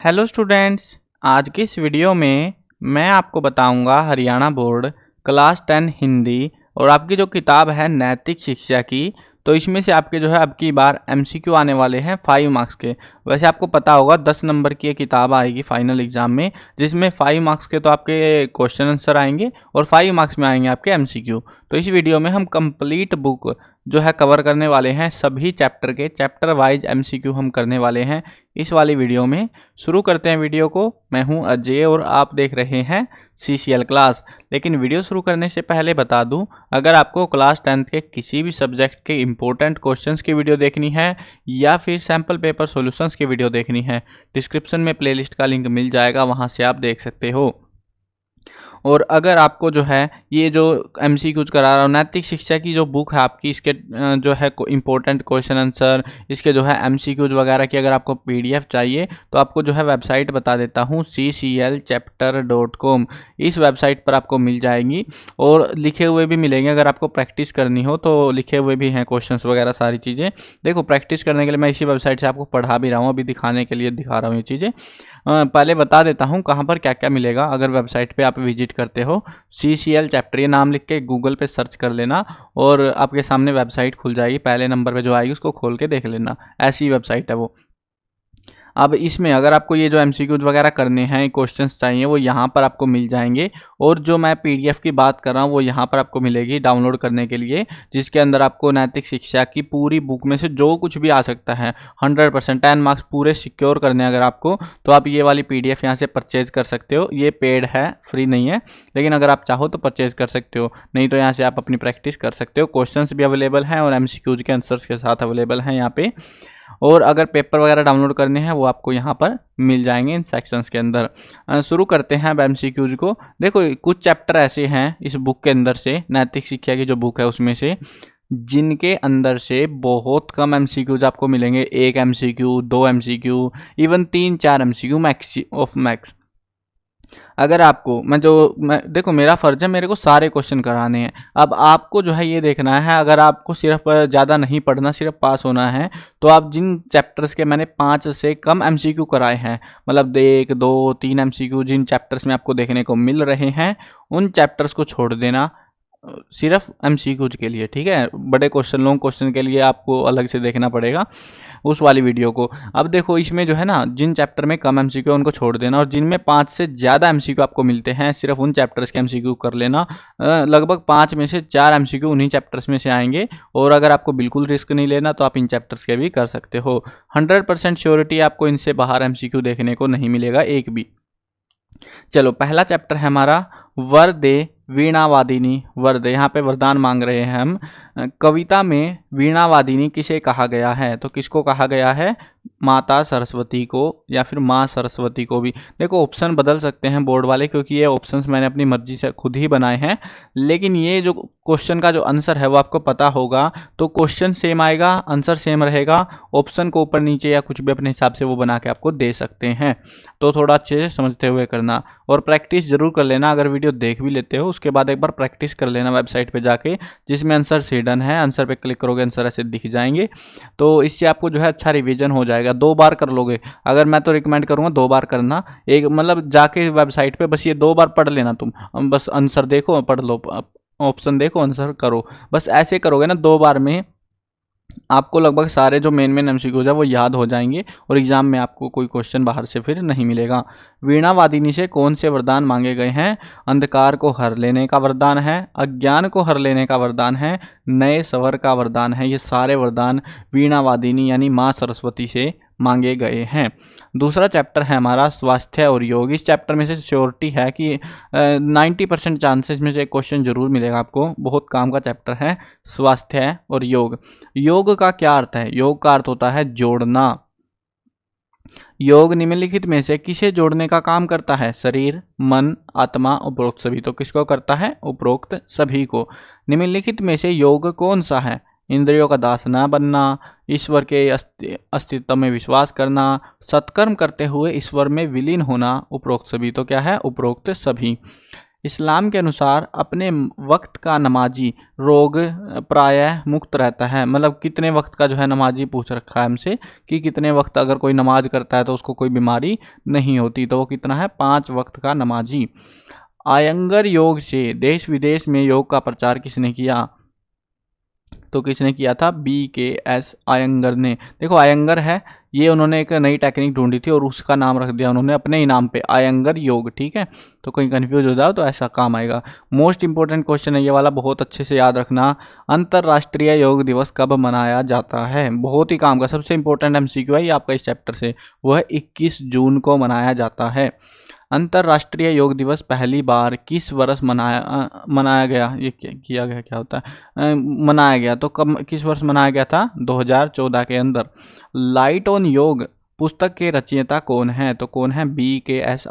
Hello students, आज की इस वीडियो में मैं आपको बताऊंगा हरियाणा बोर्ड क्लास 10 हिंदी और आपकी जो किताब है नैतिक शिक्षा की। तो इसमें से आपके जो है अब की बार एमसीक्यू आने वाले हैं 5 मार्क्स के। वैसे आपको पता होगा 10 नंबर की ये किताब आएगी फाइनल एग्जाम में, जिसमें 5 मार्क्स के तो आपके क्वेश्चन आंसर आएंगे और 5 मार्क्स में आएंगे आपके एमसीक्यू। तो इस वीडियो में हम कंप्लीट बुक जो है कवर करने वाले हैं, सभी चैप्टर के चैप्टर वाइज एमसीक्यू हम करने वाले हैं इस वाली वीडियो में। शुरू करते हैं वीडियो को। मैं हूं अजय और आप देख रहे हैं सीसीएल क्लास। लेकिन वीडियो शुरू करने से पहले बता दूं, अगर आपको क्लास 10 के किसी भी सब्जेक्ट के इंपॉर्टेंट क्वेश्चंस की वीडियो देखनी है या फिर सैम्पल पेपर सॉल्यूशंस की वीडियो देखनी है, डिस्क्रिप्शन में प्लेलिस्ट का लिंक मिल जाएगा, वहां से आप देख सकते हो। और अगर आपको जो है ये जो एमसीक्यूज करा रहा हूँ, नैतिक शिक्षा की जो बुक है आपकी, इसके जो है इंपॉर्टेंट क्वेश्चन आंसर, इसके जो है एमसीक्यूज वगैरह की अगर आपको पीडीएफ चाहिए तो आपको जो है वेबसाइट बता देता हूँ cclchapter.com। इस वेबसाइट पर आपको मिल जाएंगी और लिखे हुए भी मिलेंगे। अगर आपको प्रैक्टिस करनी हो तो लिखे हुए भी हैं क्वेश्चंस वगैरह सारी चीज़ें। देखो, प्रैक्टिस करने के लिए मैं इसी वेबसाइट से आपको पढ़ा भी रहा हूँ, अभी दिखाने के लिए दिखा रहा हूँ ये चीज़ें। पहले बता देता हूँ कहाँ पर क्या क्या मिलेगा अगर वेबसाइट पे आप विजिट करते हो। सीसीएल चैप्टर ये नाम लिख के गूगल पे सर्च कर लेना और आपके सामने वेबसाइट खुल जाएगी। पहले नंबर पे जो आएगी उसको खोल के देख लेना, ऐसी वेबसाइट है वो। अब इसमें अगर आपको ये जो एमसीक्यूज वगैरह करने हैं, क्वेश्चंस चाहिए, वो यहाँ पर आपको मिल जाएंगे। और जो मैं पीडीएफ की बात कर रहा हूँ वो यहाँ पर आपको मिलेगी डाउनलोड करने के लिए, जिसके अंदर आपको नैतिक शिक्षा की पूरी बुक में से जो कुछ भी आ सकता है 100% 10 मार्क्स पूरे सिक्योर करने अगर आपको, तो आप ये वाली पीडीएफ यहाँ से परचेज कर सकते हो। ये पेड है, फ्री नहीं है, लेकिन अगर आप चाहो तो परचेज कर सकते हो, नहीं तो यहाँ से आप अपनी प्रैक्टिस कर सकते हो। क्वेश्चंस भी अवेलेबल हैं और एमसीक्यूज के आंसर्स के साथ अवेलेबल हैं यहाँ पे। और अगर पेपर वगैरह डाउनलोड करने हैं वो आपको यहाँ पर मिल जाएंगे इन सेक्शंस के अंदर। शुरू करते हैं अब एमसीक्यूज को। देखो, कुछ चैप्टर ऐसे हैं इस बुक के अंदर से, नैतिक शिक्षा की जो बुक है उसमें से, जिनके अंदर से बहुत कम एमसीक्यूज आपको मिलेंगे। 1 MCQ, 2 MCQ, even 3-4 MCQ max of max. अगर आपको मैं देखो, मेरा फर्ज है मेरे को सारे क्वेश्चन कराने हैं। अब आपको जो है ये देखना है, अगर आपको सिर्फ ज़्यादा नहीं पढ़ना, सिर्फ पास होना है, तो आप जिन चैप्टर्स के मैंने 5 से कम एमसीक्यू कराए हैं, मतलब 1, 2, 3 एमसीक्यू जिन चैप्टर्स में आपको देखने को मिल रहे हैं, उन चैप्टर्स को छोड़ देना सिर्फ एमसीक्यूज के लिए, ठीक है। बड़े क्वेश्चन, लॉन्ग क्वेश्चन के लिए आपको अलग से देखना पड़ेगा उस वाली वीडियो को। अब देखो, इसमें जो है ना, जिन चैप्टर में कम एमसीक्यू उनको छोड़ देना और जिनमें 5 से ज़्यादा एमसीक्यू आपको मिलते हैं सिर्फ उन चैप्टर्स के एमसीक्यू कर लेना। लगभग 5 में से 4 एमसीक्यू उन्हीं चैप्टर्स में से आएंगे। और अगर आपको बिल्कुल रिस्क नहीं लेना तो आप इन चैप्टर्स के भी कर सकते हो। 100% श्योरिटी आपको इनसे बाहर एमसीक्यू देखने को नहीं मिलेगा एक भी। चलो, पहला चैप्टर है हमारा वरदे वीणावादिनी। वरदे, यहाँ पे वरदान मांग रहे हैं हम। कविता में वीणावादिनी किसे कहा गया है? तो किसको कहा गया है? माता सरस्वती को या फिर माँ सरस्वती को भी। देखो, ऑप्शन बदल सकते हैं बोर्ड वाले, क्योंकि ये ऑप्शंस मैंने अपनी मर्जी से खुद ही बनाए हैं। लेकिन ये जो क्वेश्चन का जो आंसर है वो आपको पता होगा तो क्वेश्चन सेम आएगा, आंसर सेम रहेगा। ऑप्शन को ऊपर नीचे या कुछ भी अपने हिसाब से वो बना के आपको दे सकते हैं। तो थोड़ा अच्छे से समझते हुए करना और प्रैक्टिस जरूर कर लेना। अगर वीडियो देख भी लेते हो उसके बाद एक बार प्रैक्टिस कर लेना वेबसाइट पे जाके, जिसमें आंसर हिडन है। आंसर पे क्लिक करोगे, आंसर ऐसे दिख जाएंगे, तो इससे आपको जो है अच्छा रिवीजन हो जाएगा। 2 बार कर लोगे। अगर मैं तो रिकमेंड करूँगा 2 बार करना। एक मतलब जाके वेबसाइट पे बस ये 2 बार पढ़ लेना तुम, बस आंसर देखो, पढ़ लो, ऑप्शन देखो, आंसर करो। बस ऐसे करोगे ना 2 बार में आपको लगभग सारे जो मेन एमसीक्यूज है वो याद हो जाएंगे और एग्जाम में आपको कोई क्वेश्चन बाहर से फिर नहीं मिलेगा। वीणावादिनी से कौन से वरदान मांगे गए हैं? अंधकार को हर लेने का वरदान है, अज्ञान को हर लेने का वरदान है, नए स्वर का वरदान है। ये सारे वरदान वीणावादिनी यानी माँ सरस्वती से मांगे गए हैं। दूसरा चैप्टर है हमारा स्वास्थ्य और योग। इस चैप्टर में से श्योरिटी है कि 90% चांसेस में से एक क्वेश्चन जरूर मिलेगा आपको। बहुत काम का चैप्टर है स्वास्थ्य और योग। योग का क्या अर्थ है? योग का अर्थ होता है जोड़ना। योग निम्नलिखित में से किसे जोड़ने का काम करता है? शरीर, मन, आत्मा, उपरोक्त सभी। तो किसको करता है? उपरोक्त सभी को। निम्नलिखित में से योग कौन सा है? इंद्रियों का दास न बनना, ईश्वर के अस्तित्व में विश्वास करना, सत्कर्म करते हुए ईश्वर में विलीन होना, उपरोक्त सभी। तो क्या है? उपरोक्त सभी। इस्लाम के अनुसार अपने वक्त का नमाजी रोग प्रायः मुक्त रहता है। मतलब कितने वक्त का जो है नमाजी पूछ रखा है हमसे कि कितने वक्त अगर कोई नमाज करता है तो उसको कोई बीमारी नहीं होती, तो वो कितना है 5 वक्त का नमाजी। आयंगर योग से देश विदेश में योग का प्रचार किसने किया? तो किसने किया था? BKS आयंगर ने। देखो आयंगर है ये, उन्होंने एक नई टेक्निक ढूंढी थी और उसका नाम रख दिया उन्होंने अपने ही नाम पे, आयंगर योग। ठीक है, तो कोई कंफ्यूज हो जाओ तो ऐसा काम आएगा। मोस्ट इंपॉर्टेंट क्वेश्चन है ये वाला, बहुत अच्छे से याद रखना। अंतर्राष्ट्रीय योग दिवस कब मनाया जाता है? बहुत ही काम का सबसे इंपॉर्टेंट MCQ है ये आपका इस चैप्टर से, वो है 21 जून को मनाया जाता है। अंतर्राष्ट्रीय योग दिवस पहली बार किस वर्ष मनाया गया? ये किया गया क्या होता है? मनाया गया, तो कब किस वर्ष मनाया गया था? 2014 के अंदर। लाइट ऑन योग पुस्तक के रचयिता कौन है? तो कौन है? BKS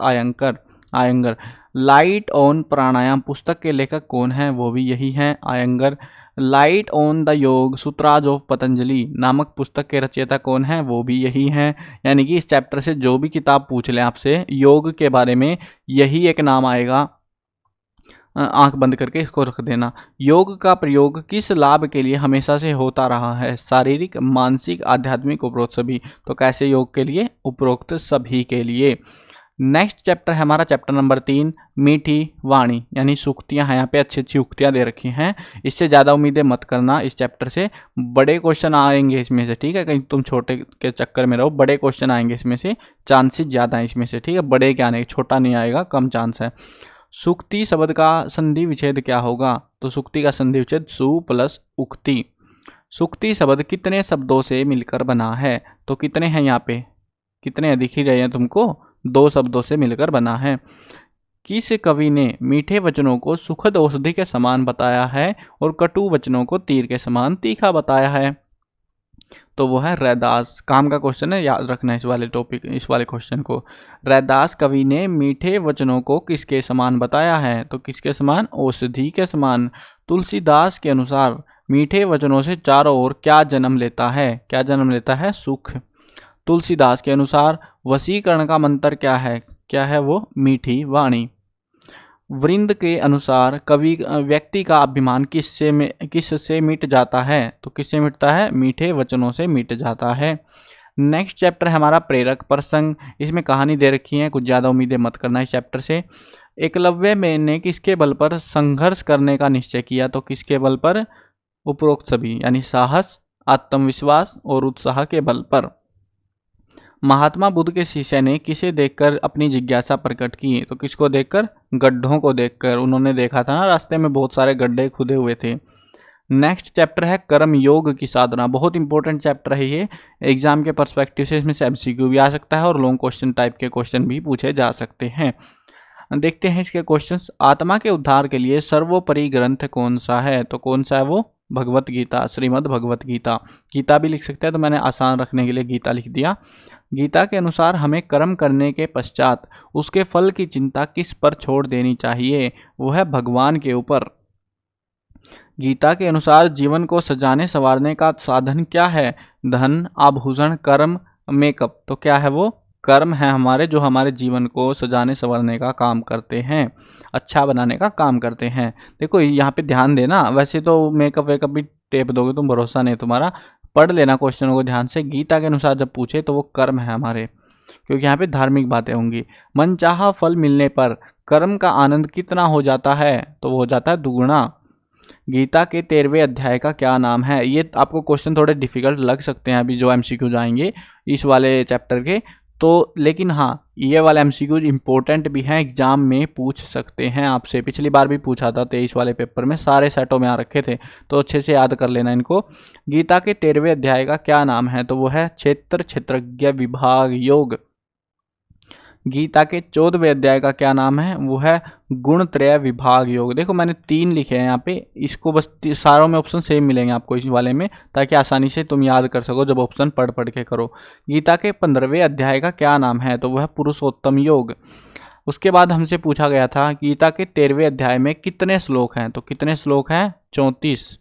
आयंगर। लाइट ऑन प्राणायाम पुस्तक के लेखक कौन है? वो भी यही है, आयंगर। लाइट ऑन द योग सूत्राज ऑफ पतंजलि नामक पुस्तक के रचयिता कौन है? वो भी यही है। यानी कि इस चैप्टर से जो भी किताब पूछ लें आपसे योग के बारे में, यही एक नाम आएगा। आंख बंद करके इसको रख देना। योग का प्रयोग किस लाभ के लिए हमेशा से होता रहा है? शारीरिक, मानसिक, आध्यात्मिक, उपरोक्त सभी। तो कैसे योग के लिए? उपरोक्त सभी के लिए। नेक्स्ट चैप्टर है हमारा चैप्टर नंबर 3, मीठी वाणी, यानी सूक्तियां हैं। यहाँ पे अच्छी अच्छी उक्तियां दे रखी हैं, इससे ज़्यादा उम्मीदें मत करना। इस चैप्टर से बड़े क्वेश्चन आएंगे इसमें से, ठीक है, कहीं तुम छोटे के चक्कर में रहो, बड़े क्वेश्चन आएंगे इसमें से, चांसेस ज़्यादा हैं इसमें से, ठीक है, बड़े क्या आने, छोटा नहीं आएगा, कम चांस है। सूक्ति शब्द का संधि विच्छेद क्या होगा? तो सूक्ति का संधि विच्छेद सु प्लस उक्ति। सूक्ति शब्द कितने शब्दों से मिलकर बना है? तो कितने हैं यहाँ पे? कितने दिख ही रहे हैं तुमको? 2 शब्दों से मिलकर बना है। किस कवि ने मीठे वचनों को सुखद औषधि के समान बताया है और कटु वचनों को तीर के समान तीखा बताया है? तो वो है रैदास। काम का क्वेश्चन है, याद रखना इस वाले क्वेश्चन को। रैदास कवि ने मीठे वचनों को किसके समान बताया है? तो किसके समान? औषधि के समान। तुलसीदास के अनुसार मीठे वचनों से चारों ओर क्या जन्म लेता है? क्या जन्म लेता है? सुख। तुलसीदास के अनुसार वशीकरण का मंत्र क्या है? क्या है वो? मीठी वाणी। वृंद के अनुसार कवि व्यक्ति का अभिमान किससे मिट जाता है? तो किससे मिटता है? मीठे वचनों से मिट जाता है। नेक्स्ट चैप्टर है हमारा प्रेरक प्रसंग। इसमें कहानी दे रखी है, कुछ ज़्यादा उम्मीदें मत करना इस चैप्टर से। एकलव्य ने किसके बल पर संघर्ष करने का निश्चय किया? तो किसके बल पर? उपरोक्त सभी, यानी साहस, आत्मविश्वास और उत्साह के बल पर। महात्मा बुद्ध के शिष्य ने किसे देखकर अपनी जिज्ञासा प्रकट की? तो किसको देखकर? गड्ढों को देखकर। उन्होंने देखा था ना रास्ते में बहुत सारे गड्ढे खुदे हुए थे। नेक्स्ट चैप्टर है कर्म योग की साधना। बहुत इंपॉर्टेंट चैप्टर है ये, एग्जाम के पर्सपेक्टिव से इसमें से MCQ भी आ सकता है और लॉन्ग क्वेश्चन टाइप के क्वेश्चन भी पूछे जा सकते हैं। देखते हैं इसके क्वेश्चंस। आत्मा के उद्धार के लिए सर्वोपरि ग्रंथ कौन सा है? तो कौन सा है वो? भगवत गीता, श्रीमद् भगवत गीता। गीता भी लिख सकते हैं, तो मैंने आसान रखने के लिए गीता लिख दिया। गीता के अनुसार हमें कर्म करने के पश्चात उसके फल की चिंता किस पर छोड़ देनी चाहिए? वो है भगवान के ऊपर। गीता के अनुसार जीवन को सजाने संवारने का साधन क्या है? धन, आभूषण, कर्म, मेकअप। तो क्या है वो? कर्म है हमारे, जो हमारे जीवन को सजाने संवारने का काम करते हैं, अच्छा बनाने का काम करते हैं। देखो यहाँ पे ध्यान देना, वैसे तो मेकअप वेकअप भी टेप दोगे तुम, भरोसा नहीं तुम्हारा, पढ़ लेना क्वेश्चनों को ध्यान से। गीता के अनुसार जब पूछे तो वो कर्म है हमारे, क्योंकि यहाँ पे धार्मिक बातें होंगी। मनचाहा फल मिलने पर कर्म का आनंद कितना हो जाता है? तो वो हो जाता है दुगुना। गीता के 13वें अध्याय का क्या नाम है? ये आपको क्वेश्चन थोड़े डिफिकल्ट लग सकते हैं अभी जो MCQ आएंगे इस वाले चैप्टर के, तो लेकिन हाँ ये वाला MCQ इम्पोर्टेंट भी है, एग्जाम में पूछ सकते हैं आपसे। पिछली बार भी पूछा था 23 वाले पेपर में, सारे सेटों में आ रखे थे, तो अच्छे से याद कर लेना इनको। गीता के 13वें अध्याय का क्या नाम है? तो वो है क्षेत्र क्षेत्रज्ञ विभाग योग। गीता के 14वें अध्याय का क्या नाम है? वो है गुणत्रय विभाग योग। देखो मैंने 3 लिखे हैं यहाँ पे, इसको बस सारों में ऑप्शन सेम मिलेंगे आपको इस वाले में, ताकि आसानी से तुम याद कर सको जब ऑप्शन पढ़ पढ़ के करो। गीता के 15वें अध्याय का क्या नाम है? तो वह है पुरुषोत्तम योग। उसके बाद हमसे पूछा गया था गीता के 13वें अध्याय में कितने श्लोक हैं? तो कितने श्लोक हैं? 34।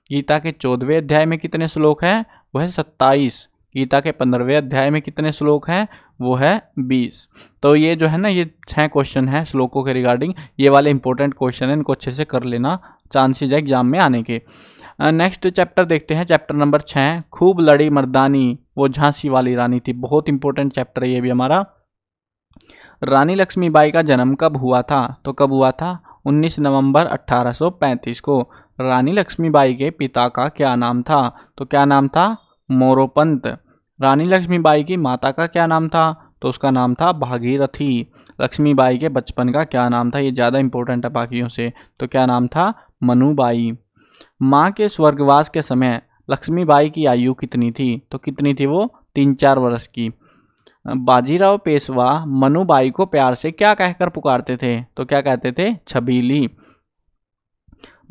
गीता के 14वें अध्याय में कितने श्लोक हैं? वह है 27। गीता के 15वें अध्याय में कितने श्लोक हैं? वो है 20। तो ये जो है ना, ये 6 क्वेश्चन हैं श्लोकों के रिगार्डिंग। ये वाले इंपॉर्टेंट क्वेश्चन हैं, इनको अच्छे से कर लेना, चांसेस है एग्जाम में आने के। नेक्स्ट चैप्टर देखते हैं, चैप्टर नंबर 6, खूब लड़ी मर्दानी, वो झांसी वाली रानी थी। बहुत इंपॉर्टेंट चैप्टर है ये भी हमारा। रानी लक्ष्मीबाई का जन्म कब हुआ था? तो कब हुआ था? 19 नवंबर 1835 को। रानी लक्ष्मीबाई के पिता का क्या नाम था? तो क्या नाम था? मोरोपंत। रानी लक्ष्मीबाई की माता का क्या नाम था? तो उसका नाम था भागीरथी। लक्ष्मीबाई के बचपन का क्या नाम था? ये ज़्यादा इंपॉर्टेंट है बाकियों से। तो क्या नाम था? मनुबाई। माँ के स्वर्गवास के समय लक्ष्मीबाई की आयु कितनी थी? तो कितनी थी वो? 3-4 वर्ष की। बाजीराव पेशवा मनुबाई को प्यार से क्या कहकर पुकारते थे? तो क्या कहते थे? छबीली।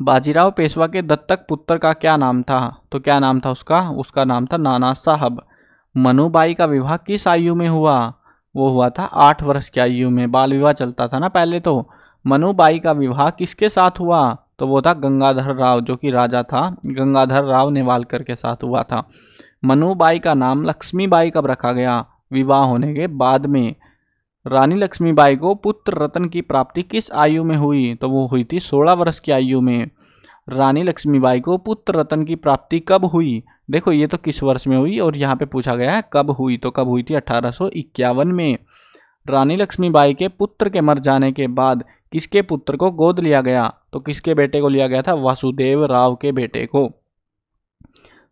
बाजीराव पेशवा के दत्तक पुत्र का क्या नाम था? तो क्या नाम था उसका? उसका नाम था नाना साहब। मनुबाई का विवाह किस आयु में हुआ? वो हुआ था 8 वर्ष की आयु में। बाल विवाह चलता था ना पहले। तो मनुबाई का विवाह किसके साथ हुआ? तो वो था गंगाधर राव, जो कि राजा था, गंगाधर राव नेवालकर के साथ हुआ था। मनुबाई का नाम लक्ष्मीबाई कब रखा गया? विवाह होने के बाद में। रानी लक्ष्मीबाई को पुत्र रत्न की प्राप्ति किस आयु में हुई? तो वो हुई थी 16 वर्ष की आयु में। रानी लक्ष्मीबाई को पुत्र रत्न की प्राप्ति कब हुई? देखो ये तो किस वर्ष में हुई, और यहाँ पे पूछा गया है कब हुई। तो कब हुई थी? 1851 में। रानी लक्ष्मीबाई के पुत्र के मर जाने के बाद किसके पुत्र को गोद लिया गया? तो किसके बेटे को लिया गया था? वासुदेव राव के बेटे को।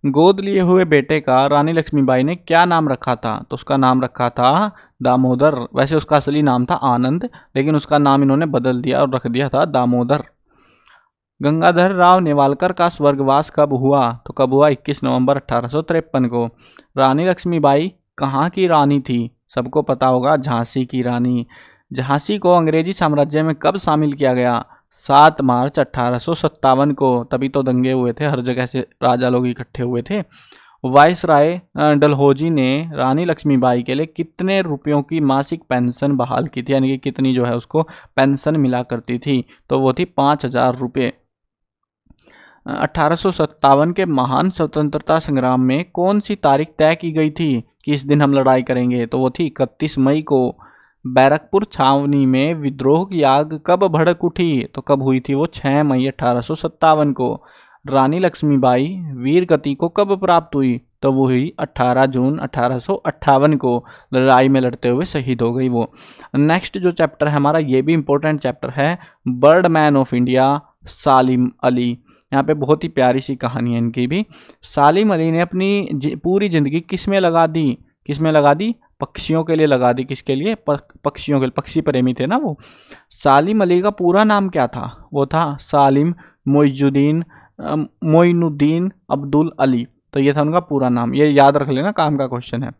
गोद लिए हुए बेटे का रानी लक्ष्मीबाई ने क्या नाम रखा था? तो उसका नाम रखा था दामोदर। वैसे उसका असली नाम था आनंद, लेकिन उसका नाम इन्होंने बदल दिया और रख दिया था दामोदर। गंगाधर राव नेवालकर का स्वर्गवास कब हुआ? तो कब हुआ? 21 नवंबर 1853 को। रानी लक्ष्मीबाई कहाँ की रानी थी? सबको पता होगा, झांसी की रानी। झांसी को अंग्रेजी साम्राज्य में कब शामिल किया गया? 7 मार्च 1857 को। तभी तो दंगे हुए थे, हर जगह से राजा लोग इकट्ठे हुए थे। वायसराय डलहौजी ने रानी लक्ष्मीबाई के लिए कितने रुपयों की मासिक पेंशन बहाल की थी? यानी कि कितनी जो है उसको पेंशन मिला करती थी? तो वो थी 5,000 रुपये। 1857 के महान स्वतंत्रता संग्राम में कौन सी तारीख तय की गई थी कि इस दिन हम लड़ाई करेंगे? तो वो थी 31 मई को। बैरकपुर छावनी में विद्रोह की आग कब भड़क उठी? तो कब हुई थी वो? 6 मई 1857 को। रानी लक्ष्मीबाई वीर गति को कब प्राप्त हुई? तो वो हुई 18 जून 1858 को। लड़ाई में लड़ते हुए शहीद हो गई वो। नेक्स्ट जो चैप्टर है हमारा, ये भी इंपॉर्टेंट चैप्टर है, बर्डमैन ऑफ इंडिया, सालिम अली। यहाँ पे बहुत ही प्यारी सी कहानी है इनकी भी। सालिम अली ने अपनी पूरी जिंदगी किस में लगा दी? किस में लगा दी? पक्षियों के लिए लगा दी। किसके लिए? पक्षियों के लिए। पक्षी प्रेमी थे ना वो। सालिम अली का पूरा नाम क्या था? वो था सालिम मोइनुद्दीन अब्दुल अली। तो ये था उनका पूरा नाम। ये याद रख लेना, काम का क्वेश्चन है।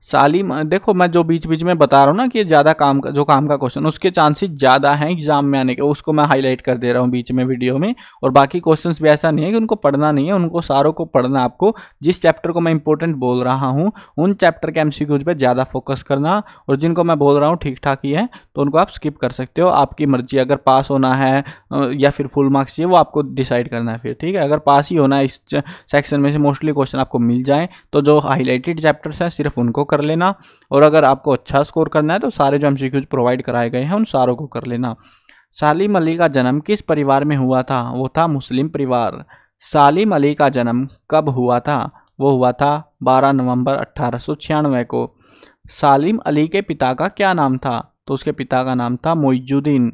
सालिम, देखो मैं जो बीच बीच में बता रहा हूँ ना कि ज़्यादा काम का, जो काम का क्वेश्चन उसके चांसेस ज़्यादा हैं एग्जाम में आने के, उसको मैं हाईलाइट कर दे रहा हूँ बीच में वीडियो में। और बाकी क्वेश्चंस भी ऐसा नहीं है कि उनको पढ़ना नहीं है, उनको सारों को पढ़ना। आपको जिस चैप्टर को मैं इंपॉर्टेंट बोल रहा हूँ उन चैप्टर के MCQs पे ज़्यादा फोकस करना, और जिनको मैं बोल रहा हूँ ठीक ठाक ही है तो उनको आप स्किप कर सकते हो। आपकी मर्जी, अगर पास होना है या फिर फुल मार्क्स चाहिए वो आपको डिसाइड करना है फिर, ठीक है। अगर पास ही होना है इस सेक्शन में से मोस्टली क्वेश्चन आपको मिल जाए तो जो हाईलाइटेड चैप्टर्स हैं सिर्फ उनको कर लेना, और अगर आपको अच्छा स्कोर करना है तो सारे जो MCQs प्रोवाइड कराए गए हैं उन सारों को कर लेना। सालिम अली का जन्म किस परिवार में हुआ था? वो था मुस्लिम परिवार। सालिम अली का जन्म कब हुआ था? वो हुआ था 12 नवंबर 1896 को। सालिम अली के पिता का क्या नाम था? तो उसके पिता का नाम था मोइजुद्दीन।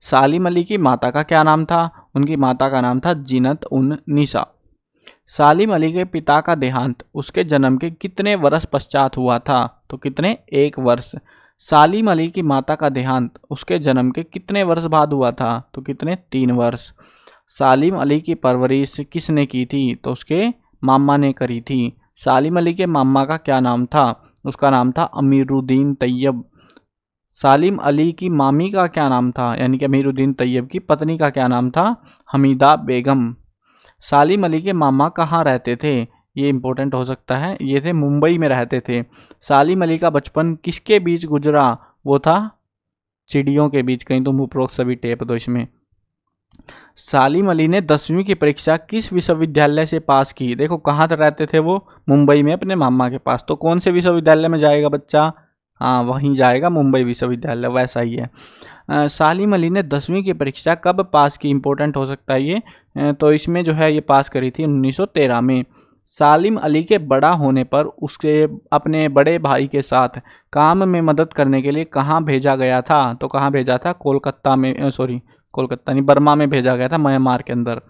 सालिम अली की माता का क्या नाम था? उनकी माता का नाम था जीनत उन निसा। सालिम अली के पिता का देहांत उसके जन्म के कितने वर्ष पश्चात हुआ था? तो कितने? 1 वर्ष। सालिम अली की माता का देहांत उसके जन्म के कितने वर्ष बाद हुआ था? तो कितने? 3 वर्ष। सालिम अली की परवरिश किसने की थी? तो उसके मामा ने करी थी। सालिम अली के मामा का क्या नाम था? उसका नाम था अमीरुद्दीन तैयब। सालिम अली की मामी का क्या नाम था? यानी कि अमीरुद्दीन तैयब की पत्नी का क्या नाम था? हमीदा बेगम। सालिम अली के मामा कहाँ रहते थे? ये इंपॉर्टेंट हो सकता है। ये थे मुंबई में रहते थे। सालिम अली का बचपन किसके बीच गुजरा? वो था चिड़ियों के बीच। कहीं तुम उपरोक्त सभी टेप दो इसमें। सालिम अली ने 10वीं की परीक्षा किस विश्वविद्यालय से पास की? देखो कहाँ तक रहते थे वो, मुंबई में अपने मामा के पास। तो कौन से विश्वविद्यालय में जाएगा बच्चा? हाँ वहीं जाएगा, मुंबई विश्वविद्यालय, वैसा ही है। सालिम अली ने 10वीं की परीक्षा कब पास की? इंपॉर्टेंट हो सकता है ये। तो इसमें जो है ये पास करी थी 1913 में। सालिम अली के बड़ा होने पर उसके अपने बड़े भाई के साथ काम में मदद करने के लिए कहाँ भेजा गया था? तो कहाँ भेजा था? कोलकाता में, सॉरी कोलकाता नहीं, बर्मा में भेजा गया था, म्यांमार के अंदर।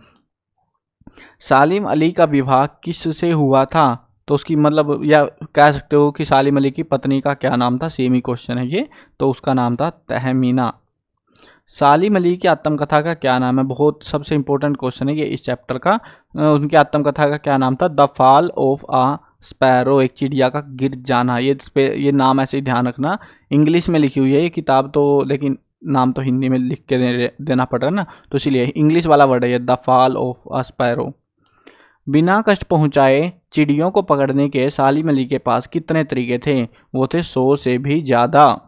सालिम अली का विवाह किससे हुआ था? तो उसकी मतलब, या कह सकते हो कि सालिम अली की पत्नी का क्या नाम था, सेम ही क्वेश्चन है ये। तो उसका नाम था तहमीना। सालिम अली की आत्मकथा का क्या नाम है? बहुत सबसे इंपॉर्टेंट क्वेश्चन है ये इस चैप्टर का। उनकी आत्मकथा का क्या नाम था? The fall of a sparrow, एक चिड़िया का गिर जाना। ये नाम ऐसे ही ध्यान रखना। इंग्लिश में लिखी हुई है ये किताब तो, लेकिन नाम तो हिंदी में लिख के देना पड़ रहा है ना, तो इसीलिए इंग्लिश वाला वर्ड है ये, the fall of a sparrow. बिना कष्ट पहुंचाए चिड़ियों को पकड़ने के सालिम अली के पास कितने तरीके थे? वो थे 100 से भी ज़्यादा।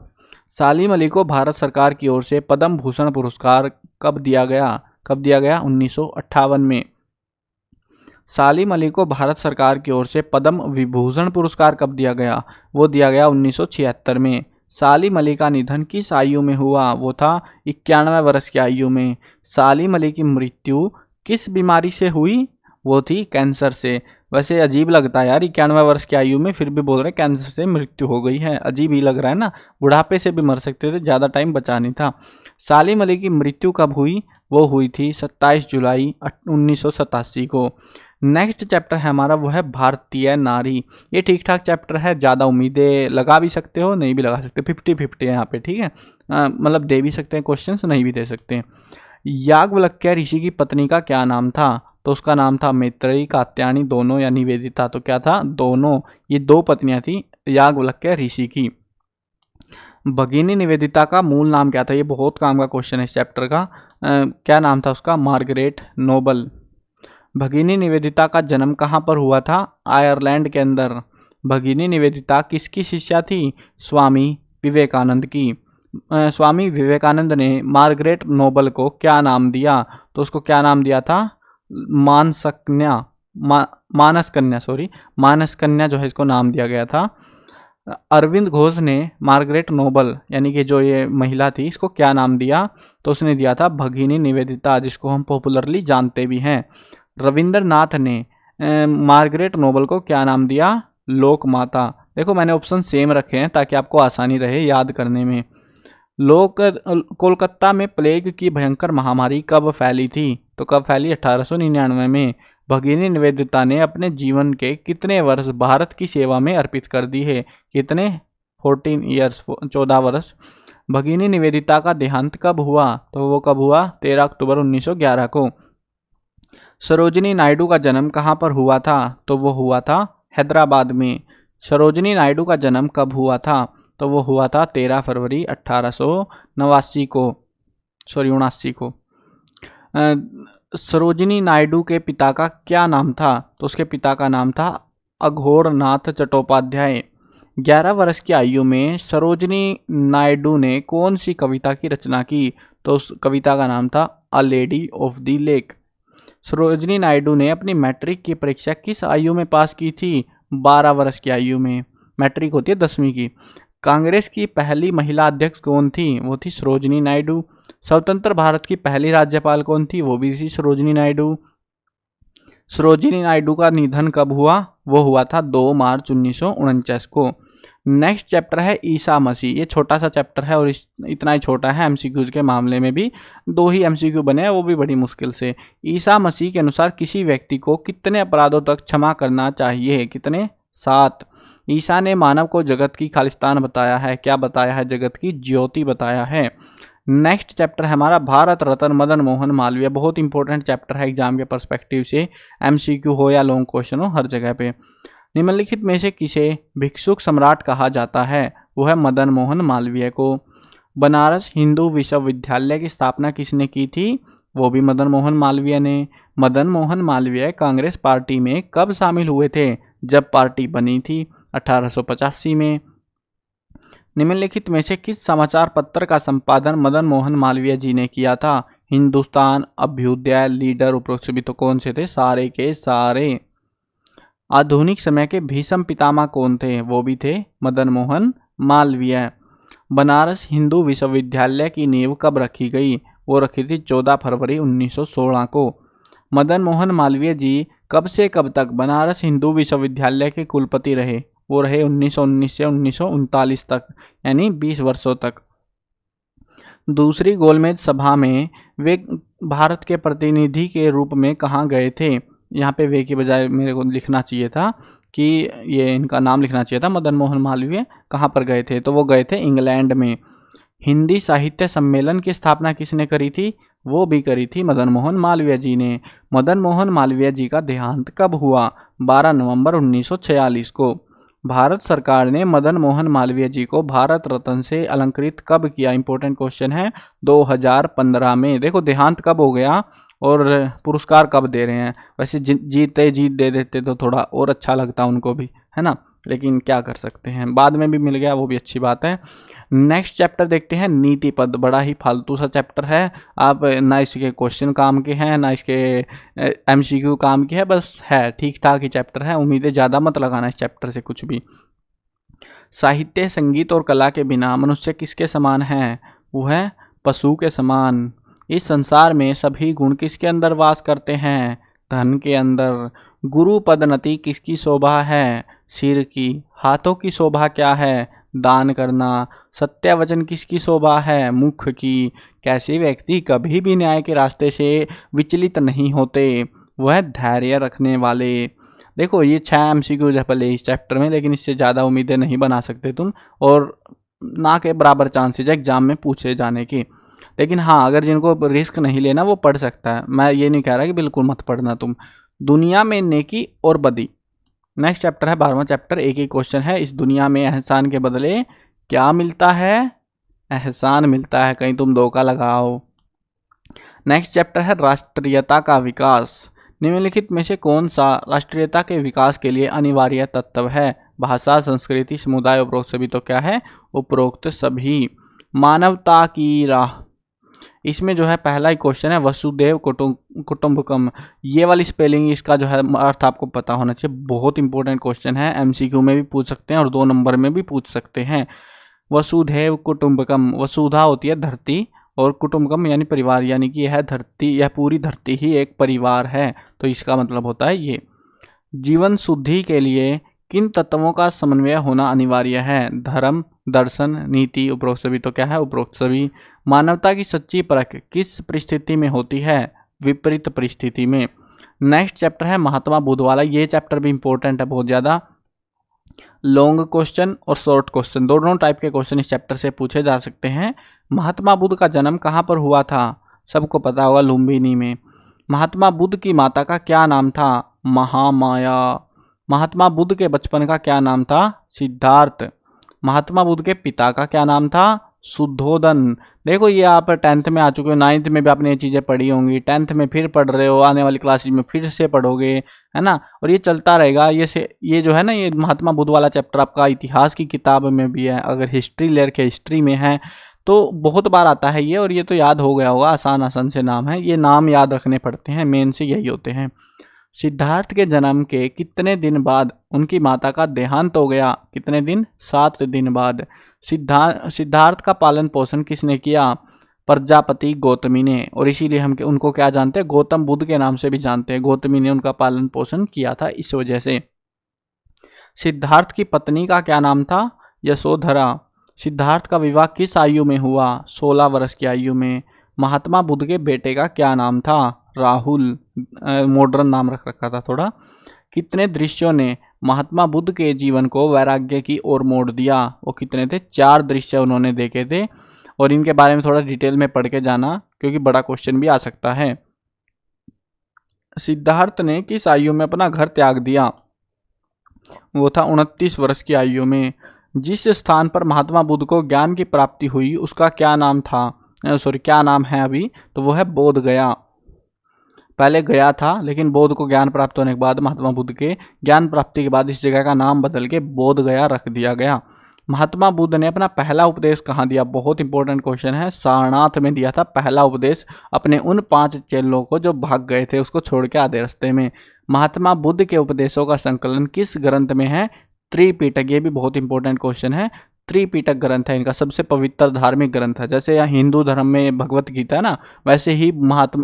सालिम अली को भारत सरकार की ओर से पद्म भूषण पुरस्कार कब दिया गया? कब दिया गया? 1958 में। सालिम अली को भारत सरकार की ओर से पद्म विभूषण पुरस्कार कब दिया गया? वो दिया गया 1976 में। सालिम अली का निधन किस आयु में हुआ? वो था 91 वर्ष की आयु में। सालिम अली की मृत्यु किस बीमारी से हुई? वो थी कैंसर से। वैसे अजीब लगता है यार, 91 वर्ष की आयु में फिर भी बोल रहे कैंसर से मृत्यु हो गई है, अजीब ही लग रहा है ना। बुढ़ापे से भी मर सकते थे, ज़्यादा टाइम बचा नहीं था। सालिम अली की मृत्यु कब हुई? वो हुई थी 27 जुलाई 1987 को। नेक्स्ट चैप्टर है हमारा, वो है भारतीय नारी। ये ठीक ठाक चैप्टर है, ज़्यादा उम्मीदें लगा भी सकते हो, नहीं भी लगा सकते, 50-50 है यहाँ पे, ठीक है। मतलब दे भी सकते हैं क्वेश्चन, नहीं भी दे सकते हैं। याज्ञवल्क्य ऋषि की पत्नी का क्या नाम था? तो उसका नाम था मैत्रेयी, कात्यायनी दोनों, या निवेदिता। तो क्या था? दोनों। ये 2 पत्नियां थी याज्ञवल्क्य ऋषि की। भगिनी निवेदिता का मूल नाम क्या था? ये बहुत काम का क्वेश्चन है इस चैप्टर का। क्या नाम था उसका? Margaret Noble. भगिनी निवेदिता का जन्म कहाँ पर हुआ था? आयरलैंड के अंदर। भगिनी निवेदिता किसकी शिष्या थी? स्वामी विवेकानंद की। स्वामी विवेकानंद ने मार्गरेट नोबल को क्या नाम दिया? तो उसको क्या नाम दिया था? मानस कन्या, सॉरी मानस कन्या जो है इसको नाम दिया गया था। अरविंद घोष ने मार्गरेट नोबल, यानी कि जो ये महिला थी, इसको क्या नाम दिया? तो उसने दिया था भगिनी निवेदिता, जिसको हम पॉपुलरली जानते भी हैं। रविंद्रनाथ ने मार्गरेट नोबल को क्या नाम दिया? लोक माता। देखो मैंने ऑप्शन सेम रखे हैं ताकि आपको आसानी रहे याद करने में। कोलकाता में प्लेग की भयंकर महामारी कब फैली थी? तो कब फैली? 1899 में। भगिनी निवेदिता ने अपने जीवन के कितने वर्ष भारत की सेवा में अर्पित कर दी है? कितने? 14 ईयर्स, 14 वर्ष। भगिनी निवेदिता का देहांत कब हुआ? तो वो कब हुआ? 13 अक्टूबर 1911 को। सरोजिनी नायडू का जन्म कहाँ पर हुआ था? तो वो हुआ था हैदराबाद में। सरोजिनी नायडू का जन्म कब हुआ था? तो वो हुआ था 13 फरवरी 1889 को, सॉरी 79 को। सरोजिनी नायडू के पिता का क्या नाम था? तो उसके पिता का नाम था अघोरनाथ चट्टोपाध्याय। 11 वर्ष की आयु में सरोजिनी नायडू ने कौन सी कविता की रचना की? तो उस कविता का नाम था a lady of the lake. Sarojini Naidu ने अपनी मैट्रिक की परीक्षा किस आयु में पास की थी? 12 वर्ष की आयु में। मैट्रिक होती है 10वीं की। कांग्रेस की पहली महिला अध्यक्ष कौन थी? वो थी सरोजिनी नायडू। स्वतंत्र भारत की पहली राज्यपाल कौन थी? वो भी थी सरोजिनी नायडू। सरोजिनी नायडू का निधन कब हुआ? वो हुआ था 2 मार्च 1949 को। नेक्स्ट चैप्टर है ईसा मसीह। ये छोटा सा चैप्टर है और इतना ही छोटा है, एमसीक्यूज के मामले में भी 2 ही एमसीक्यू बने हैं, वो भी बड़ी मुश्किल से। ईसा मसीह के अनुसार किसी व्यक्ति को कितने अपराधों तक क्षमा करना चाहिए? कितने? 7। ईसा ने मानव को जगत की खालिस्तान बताया है। क्या बताया है? जगत की ज्योति बताया है। नेक्स्ट चैप्टर है हमारा भारत रत्न मदन मोहन मालवीय। बहुत इंपॉर्टेंट चैप्टर है एग्जाम के पर्सपेक्टिव से, एमसीक्यू हो या लॉन्ग क्वेश्चन हो, हर जगह पे। निम्नलिखित में से किसे भिक्षुक सम्राट कहा जाता है? वो है मदन मोहन मालवीय को। बनारस हिंदू विश्वविद्यालय की स्थापना किसने की थी? वो भी मदन मोहन मालवीय ने। मदन मोहन मालवीय कांग्रेस पार्टी में कब शामिल हुए थे? जब पार्टी बनी थी 1885 में। निम्नलिखित में से किस समाचार पत्र का संपादन मदन मोहन मालवीय जी ने किया था? हिंदुस्तान अभ्युदय लीडर उपरोक्त सभी तो कौन से थे? सारे के सारे। आधुनिक समय के भीष्म पितामह कौन थे? वो भी थे मदन मोहन मालवीय। बनारस हिंदू विश्वविद्यालय की नींव कब रखी गई? वो रखी थी 14 फरवरी 1916 को। मदन मोहन मालवीय जी कब से कब तक बनारस हिंदू विश्वविद्यालय के कुलपति रहे? वो रहे 1919 से 1939 तक, यानी 20 वर्षों तक। दूसरी गोलमेज सभा में वे भारत के प्रतिनिधि के रूप में कहाँ गए थे? यहाँ पे वे की बजाय मेरे को लिखना चाहिए था कि ये इनका नाम लिखना चाहिए था, मदन मोहन मालवीय कहाँ पर गए थे? तो वो गए थे इंग्लैंड में। हिंदी साहित्य सम्मेलन की स्थापना किसने करी थी? वो भी करी थी मदन मोहन मालवीय जी ने। मदन मोहन मालवीय जी का देहांत कब हुआ? 12 नवंबर 1946 को। भारत सरकार ने मदन मोहन मालवीय जी को भारत रत्न से अलंकृत कब किया? इंपॉर्टेंट क्वेश्चन है। 2015 में। देखो देहांत कब हो गया और पुरस्कार कब दे रहे हैं। वैसे जीत दे देते तो थोड़ा और अच्छा लगता उनको भी, है ना, लेकिन क्या कर सकते हैं, बाद में भी मिल गया, वो भी अच्छी बात है। नेक्स्ट चैप्टर देखते हैं, नीति पद। बड़ा ही फालतू सा चैप्टर है। आप ना इसके क्वेश्चन काम के हैं ना इसके एमसीक्यू काम के है, बस है ठीक ठाक ही चैप्टर है। उम्मीदें ज़्यादा मत लगाना इस चैप्टर से कुछ भी। साहित्य, संगीत और कला के बिना मनुष्य किसके समान है? वो है पशु के समान। इस संसार में सभी गुण किसके अंदर वास करते हैं? धन के अंदर। गुरु पदोन्नति किसकी शोभा है? सिर की। हाथों की शोभा क्या है? दान करना। सत्य वचन किसकी शोभा है? मुख की। कैसे व्यक्ति कभी भी न्याय के रास्ते से विचलित नहीं होते? वह धैर्य रखने वाले। देखो ये 6 MCQ है पहले इस चैप्टर में, लेकिन इससे ज़्यादा उम्मीदें नहीं बना सकते तुम, और ना के बराबर चांसेज है एग्जाम में पूछे जाने की। लेकिन हाँ, अगर जिनको रिस्क नहीं लेना वो पढ़ सकता है। मैं ये नहीं कह रहा कि बिल्कुल मत पढ़ना तुम। दुनिया में नेकी और बदी। नेक्स्ट चैप्टर है 12वां चैप्टर। एक ही क्वेश्चन है, इस दुनिया में एहसान के बदले क्या मिलता है? एहसान मिलता है, कहीं तुम धोखा लगाओ। नेक्स्ट चैप्टर है राष्ट्रीयता का विकास। निम्नलिखित में से कौन सा राष्ट्रीयता के विकास के लिए अनिवार्य तत्व है? भाषा, संस्कृति, समुदाय, उपरोक्त सभी तो क्या है? उपरोक्त सभी। मानवता की राह। इसमें जो है पहला ही क्वेश्चन है वसुदेव कुटुंबकम। ये वाली स्पेलिंग इसका जो है अर्थ आपको पता होना चाहिए। बहुत इंपॉर्टेंट क्वेश्चन है, MCQ में भी पूछ सकते हैं और 2 नंबर में भी पूछ सकते हैं। वसुधैव कुटुंबकम। वसुधा होती है धरती और कुटुंबकम यानी परिवार, यानी कि यह धरती, यह पूरी धरती ही एक परिवार है, तो इसका मतलब होता है ये। जीवन शुद्धि के लिए किन तत्वों का समन्वय होना अनिवार्य है? धर्म, दर्शन, नीति, उपरोक्त सभी तो क्या है? उपरोक्त सभी। मानवता की सच्ची परख किस परिस्थिति में होती है? विपरीत परिस्थिति में। नेक्स्ट चैप्टर है महात्मा बुद्ध वाला। ये चैप्टर भी इंपॉर्टेंट है बहुत ज़्यादा। लॉन्ग क्वेश्चन और शॉर्ट क्वेश्चन दोनों टाइप के क्वेश्चन इस चैप्टर से पूछे जा सकते हैं। महात्मा बुद्ध का जन्म कहाँ पर हुआ था? सबको पता होगा, लुम्बिनी में। महात्मा बुद्ध की माता का क्या नाम था? महामाया। महात्मा बुद्ध के बचपन का क्या नाम था? सिद्धार्थ। महात्मा बुद्ध के पिता का क्या नाम था? शुद्धोदन। देखो ये आप 10th में आ चुके हो, 9th में भी आपने ये चीज़ें पढ़ी होंगी, 10th में फिर पढ़ रहे हो, आने वाली क्लासेज में फिर से पढ़ोगे, है ना, और ये चलता रहेगा। ये जो है ना, ये महात्मा बुद्ध वाला चैप्टर आपका इतिहास की किताब में भी है। अगर हिस्ट्री ले रखे, हिस्ट्री में है तो बहुत बार आता है ये, और ये तो याद हो गया होगा, आसान आसान से नाम है, ये नाम याद रखने पड़ते हैं, मेन से यही होते हैं। सिद्धार्थ के जन्म के कितने दिन बाद उनकी माता का देहांत हो गया? कितने दिन? 7 दिन बाद। सिद्धार्थ का पालन पोषण किसने किया? प्रजापति गौतमी ने, और इसीलिए हम उनको क्या जानते हैं? गौतम बुद्ध के नाम से भी जानते हैं। गौतमी ने उनका पालन पोषण किया था इस वजह से। सिद्धार्थ की पत्नी का क्या नाम था? यशोधरा। सिद्धार्थ का विवाह किस आयु में हुआ? 16 वर्ष की आयु में। महात्मा बुद्ध के बेटे का क्या नाम था? राहुल। मॉडर्न नाम रख रखा था थोड़ा। कितने दृश्यों ने महात्मा बुद्ध के जीवन को वैराग्य की ओर मोड़ दिया? वो कितने थे? 4 दृश्य उन्होंने देखे थे, और इनके बारे में थोड़ा डिटेल में पढ़ के जाना, क्योंकि बड़ा क्वेश्चन भी आ सकता है। सिद्धार्थ ने किस आयु में अपना घर त्याग दिया? वो था 29 वर्ष की आयु में। जिस स्थान पर महात्मा बुद्ध को ज्ञान की प्राप्ति हुई उसका क्या नाम था? क्या नाम है अभी? तो वो है बोध गया। पहले गया था, लेकिन बोध को ज्ञान प्राप्त होने के बाद, महात्मा बुद्ध के ज्ञान प्राप्ति के बाद इस जगह का नाम बदल के बोध गया रख दिया गया। महात्मा बुद्ध ने अपना पहला उपदेश कहाँ दिया? बहुत इंपॉर्टेंट क्वेश्चन है। सारनाथ में दिया था पहला उपदेश अपने उन 5 चेलों को जो भाग गए थे, उसको छोड़ के आधे रास्ते में। महात्मा बुद्ध के उपदेशों का संकलन किस ग्रंथ में है? त्रिपिटक। ये भी बहुत इंपॉर्टेंट क्वेश्चन है। त्रिपिटक ग्रंथ है इनका, सबसे पवित्र धार्मिक ग्रंथ है। जैसे यहाँ हिंदू धर्म में भगवत गीता है ना, वैसे ही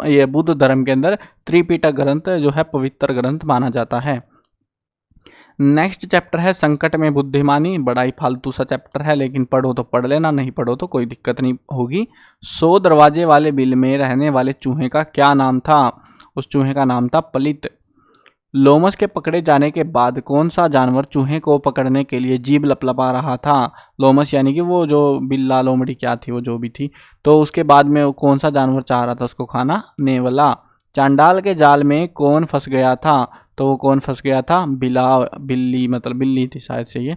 ये बुद्ध धर्म के अंदर त्रिपिटक ग्रंथ जो है पवित्र ग्रंथ माना जाता है। नेक्स्ट चैप्टर है संकट में बुद्धिमानी। बड़ा ही फालतू सा चैप्टर है, लेकिन पढ़ो तो पढ़ लेना, नहीं पढ़ो तो कोई दिक्कत नहीं होगी। 100 दरवाजे वाले बिल में रहने वाले चूहे का क्या नाम था? उस चूहे का नाम था पलित। लोमस के पकड़े जाने के बाद कौन सा जानवर चूहे को पकड़ने के लिए जीभ लपलपा रहा था? लोमस यानी कि वो जो बिल्ला लोमड़ी क्या थी, वो जो भी थी, तो उसके बाद में कौन सा जानवर चाह रहा था उसको खाना? नेवला। चांडाल के जाल में कौन फंस गया था? तो वो कौन फंस गया था? बिल्ली, मतलब बिल्ली थी शायद से ये।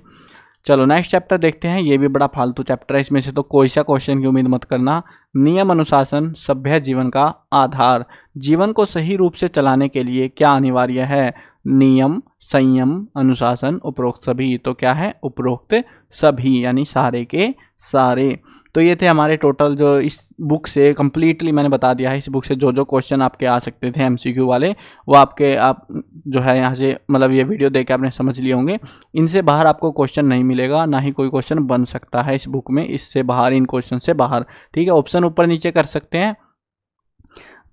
चलो नेक्स्ट चैप्टर देखते हैं। ये भी बड़ा फालतू चैप्टर है, इसमें से तो कोई सा क्वेश्चन की उम्मीद मत करना। नियम अनुशासन सभ्य जीवन का आधार। जीवन को सही रूप से चलाने के लिए क्या अनिवार्य है? नियम, संयम, अनुशासन, उपरोक्त सभी। तो क्या है? उपरोक्त सभी, यानी सारे के सारे। तो ये थे हमारे टोटल जो इस बुक से कंप्लीटली मैंने बता दिया है। इस बुक से जो जो क्वेश्चन आपके आ सकते थे एमसीक्यू वाले, वो आप जो है यहाँ से मतलब ये वीडियो देख के आपने समझ लिए होंगे। इनसे बाहर आपको क्वेश्चन नहीं मिलेगा, ना ही कोई क्वेश्चन बन सकता है इस बुक में, इससे बाहर, इन क्वेश्चन से बाहर। ठीक है, ऑप्शन ऊपर नीचे कर सकते हैं।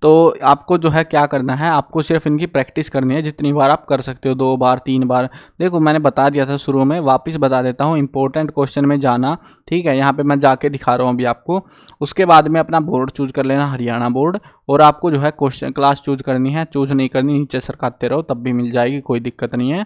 तो आपको जो है क्या करना है, आपको सिर्फ इनकी प्रैक्टिस करनी है। जितनी बार आप कर सकते हो, 2 बार 3 बार। देखो मैंने बता दिया था शुरू में, वापस बता देता हूँ। इंपॉर्टेंट क्वेश्चन में जाना, ठीक है, यहाँ पे मैं जाके दिखा रहा हूँ अभी आपको। उसके बाद में अपना बोर्ड चूज कर लेना, हरियाणा बोर्ड। और आपको जो है क्वेश्चन क्लास चूज करनी है, चूज नहीं करनी नीचे सरकाते रहो, तब भी मिल जाएगी, कोई दिक्कत नहीं है।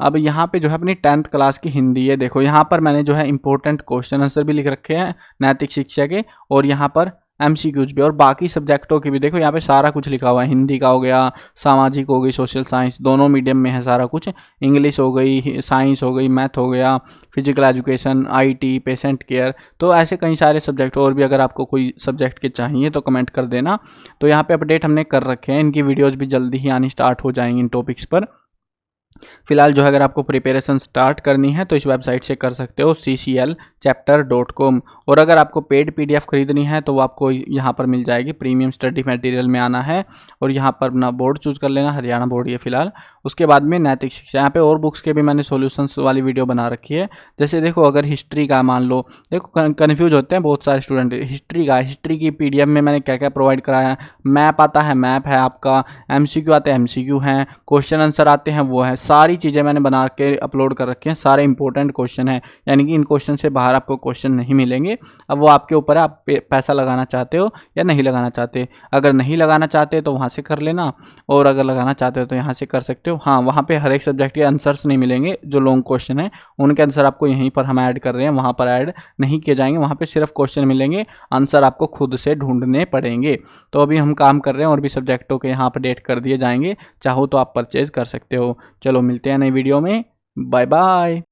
अब यहाँ पे जो है अपनी 10th क्लास की हिंदी है। देखो यहाँ पर मैंने जो है इंपॉर्टेंट क्वेश्चन आंसर भी लिख रखे हैं नैतिक शिक्षा के, और यहाँ पर एमसीक्यूज भी, और बाकी सब्जेक्टों की भी। देखो यहाँ पे सारा कुछ लिखा हुआ है। हिंदी का हो गया, सामाजिक हो गई, सोशल साइंस, दोनों मीडियम में है सारा कुछ। इंग्लिश हो गई, साइंस हो गई, मैथ हो गया, physical education, IT, patient care. तो ऐसे कई सारे सब्जेक्ट, और भी अगर आपको कोई सब्जेक्ट के चाहिए तो कमेंट कर देना। तो यहाँ पे अपडेट हमने कर रखे हैं, इनकी वीडियोज़ भी जल्दी ही आनी स्टार्ट हो जाएंगी इन टॉपिक्स पर। फिलहाल जो है अगर आपको प्रिपरेशन स्टार्ट करनी है तो इस वेबसाइट से कर सकते हो, cclchapter.com। और अगर आपको पेड पीडीएफ खरीदनी है तो वो आपको यहाँ पर मिल जाएगी। प्रीमियम स्टडी मटेरियल में आना है और यहाँ पर अपना बोर्ड चूज कर लेना, हरियाणा बोर्ड ये फिलहाल। उसके बाद में नैतिक शिक्षा, यहाँ पे और बुक्स के भी मैंने सॉल्यूशंस वाली वीडियो बना रखी है। जैसे देखो अगर हिस्ट्री का मान लो, देखो कन्फ्यूज होते हैं बहुत सारे स्टूडेंट। हिस्ट्री की पीडीएफ में मैंने क्या क्या प्रोवाइड कराया है। मैप आता है, मैप है आपका, एमसीक्यू आते हैं, एमसीक्यू हैं, क्वेश्चन आंसर आते हैं, वो है। सारी चीज़ें मैंने बना के अपलोड कर रखी हैं, सारे इंपॉर्टेंट क्वेश्चन हैं, यानी कि इन क्वेश्चन से बाहर आपको क्वेश्चन नहीं मिलेंगे। अब वो आपके ऊपर है, आप पैसा लगाना चाहते हो या नहीं लगाना चाहते। अगर नहीं लगाना चाहते तो वहाँ से कर लेना, और अगर लगाना चाहते हो तो यहाँ से कर सकते हो। हाँ, वहाँ पे हर एक सब्जेक्ट के आंसर्स नहीं मिलेंगे, जो लॉन्ग क्वेश्चन है उनके आंसर आपको यहीं पर हम ऐड कर रहे हैं, वहाँ पर ऐड नहीं किए जाएंगे। वहाँ पे सिर्फ क्वेश्चन मिलेंगे, आंसर आपको खुद से ढूंढने पड़ेंगे। तो अभी हम काम कर रहे हैं और भी सब्जेक्टों के यहाँ अपडेट कर दिए जाएंगे, चाहो तो आप परचेज कर सकते हो। चलो मिलते हैं नई वीडियो में, बाय बाय।